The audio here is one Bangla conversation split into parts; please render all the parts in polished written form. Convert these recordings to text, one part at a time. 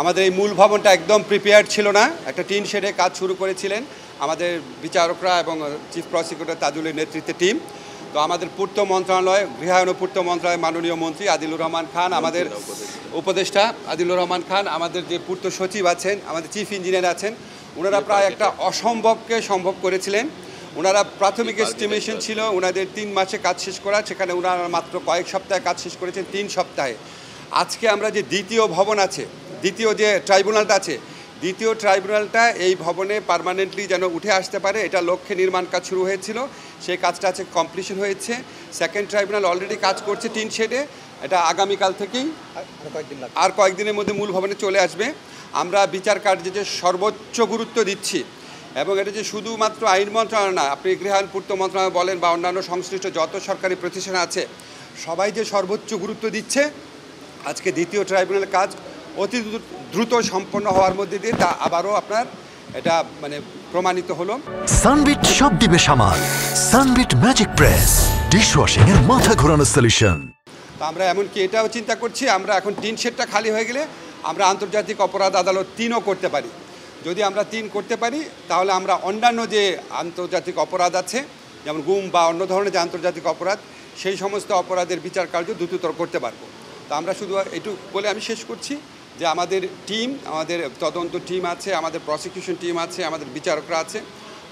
আমাদের এই মূল ভবনটা একদম প্রিপেয়ার্ড ছিল না, একটা টিন শেডে কাজ শুরু করেছিলেন আমাদের বিচারকরা এবং চিফ প্রসিকিউটর তাজুলের নেতৃত্বে টিম। তো আমাদের পূর্ত মন্ত্রণালয়, গৃহায়ন ও পূর্ত মন্ত্রণালয় মাননীয় মন্ত্রী আদিলুর রহমান খান, আমাদের উপদেষ্টা আদিলুর রহমান খান, আমাদের যে পূর্ত সচিব আছেন, আমাদের চিফ ইঞ্জিনিয়ার আছেন, ওনারা প্রায় একটা অসম্ভবকে সম্ভব করেছিলেন। ওনারা প্রাথমিক এস্টিমেশন ছিল ওনাদের 3 মাসে কাজ শেষ করা, সেখানে ওনারা মাত্র কয়েক সপ্তাহে কাজ শেষ করেছেন 3 সপ্তাহে। আজকে আমরা যে দ্বিতীয় ভবন আছে, দ্বিতীয় যে ট্রাইব্যুনালটা আছে, দ্বিতীয় ট্রাইব্যুনালটা এই ভবনে পার্মানেন্টলি যেন উঠে আসতে পারে, এটা লক্ষ্যে নির্মাণ কাজ শুরু হয়েছিল, সেই কাজটা আছে কমপ্লিশন হয়েছে। সেকেন্ড ট্রাইব্যুনাল অলরেডি কাজ করছে টিন শেডে, এটা আগামীকাল থেকেই আর কয়েকদিনের মধ্যে মূল ভবনে চলে আসবে। আমরা বিচার কার্যে যে সর্বোচ্চ গুরুত্ব দিচ্ছি, এবং এটা যে শুধুমাত্র আইন মন্ত্রণালয় না, আপনি গৃহায়ন পূর্ত মন্ত্রণালয় বলেন বা অন্যান্য সংশ্লিষ্ট যত সরকারি প্রতিষ্ঠান আছে, সবাই যে সর্বোচ্চ গুরুত্ব দিচ্ছে আজকে দ্বিতীয় ট্রাইব্যুনালের কাজ অতি দ্রুত সম্পন্ন হওয়ার মধ্যে দিয়ে তা আবারও আপনার এটা মানে প্রমাণিত হলো। সানবিট সব দিবে সামাল, সানবিট ম্যাজিক প্রেস ডিশওয়াশিং এর মাথা ঘোরানো সলিউশন। তো আমরা এমনকি এটাও চিন্তা করছি, আমরা এখন টিন শেডটা খালি হয়ে গেলে আমরা আন্তর্জাতিক অপরাধ আদালত 3ও করতে পারি। যদি আমরা 3 করতে পারি তাহলে আমরা অন্যান্য যে আন্তর্জাতিক অপরাধ আছে, যেমন গুম বা অন্য ধরনের যে আন্তর্জাতিক অপরাধ, সেই সমস্ত অপরাধের বিচার কার্য দ্রুততর করতে পারবো। তো আমরা শুধু এটুকু বলে আমি শেষ করছি যে আমাদের টিম, আমাদের তদন্ত টিম আছে, আমাদের প্রসিকিউশন টিম আছে, আমাদের বিচারকরা আছে,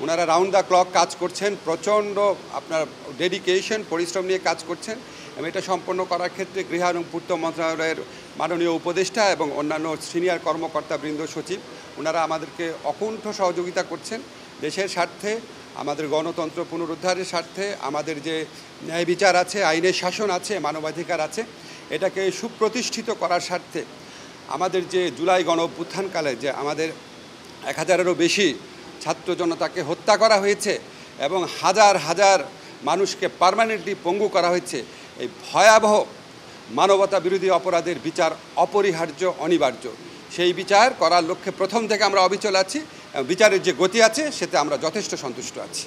ওনারা রাউন্ড দ্য ক্লক কাজ করছেন, প্রচণ্ড আপনার ডেডিকেশন পরিশ্রম নিয়ে কাজ করছেন, এবং এটা সম্পন্ন করার ক্ষেত্রে গৃহায়ন এবং পূর্ত মন্ত্রণালয়ের মাননীয় উপদেষ্টা এবং অন্যান্য সিনিয়র কর্মকর্তাবৃন্দ, সচিব, ওনারা আমাদেরকে অকুণ্ঠ সহযোগিতা করছেন দেশের স্বার্থে, আমাদের গণতন্ত্র পুনরুদ্ধারের স্বার্থে, আমাদের যে ন্যায় বিচার আছে, আইনের শাসন আছে, মানবাধিকার আছে, এটাকে সুপ্রতিষ্ঠিত করার স্বার্থে। আমাদের যে জুলাই গণ অভ্যুত্থানকালে যে আমাদের 1000-এরও বেশি ছাত্র জনতাকে হত্যা করা হয়েছে এবং হাজার হাজার মানুষকে পার্মানেন্টলি পঙ্গু করা হয়েছে, এই ভয়াবহ মানবতা বিরোধী অপরাধের বিচার অপরিহার্য, অনিবার্য। সেই বিচার করার লক্ষ্যে প্রথম থেকে আমরা অবিচল আছি, বিচারের যে গতি আছে সেতে আমরা যথেষ্ট সন্তুষ্ট আছি।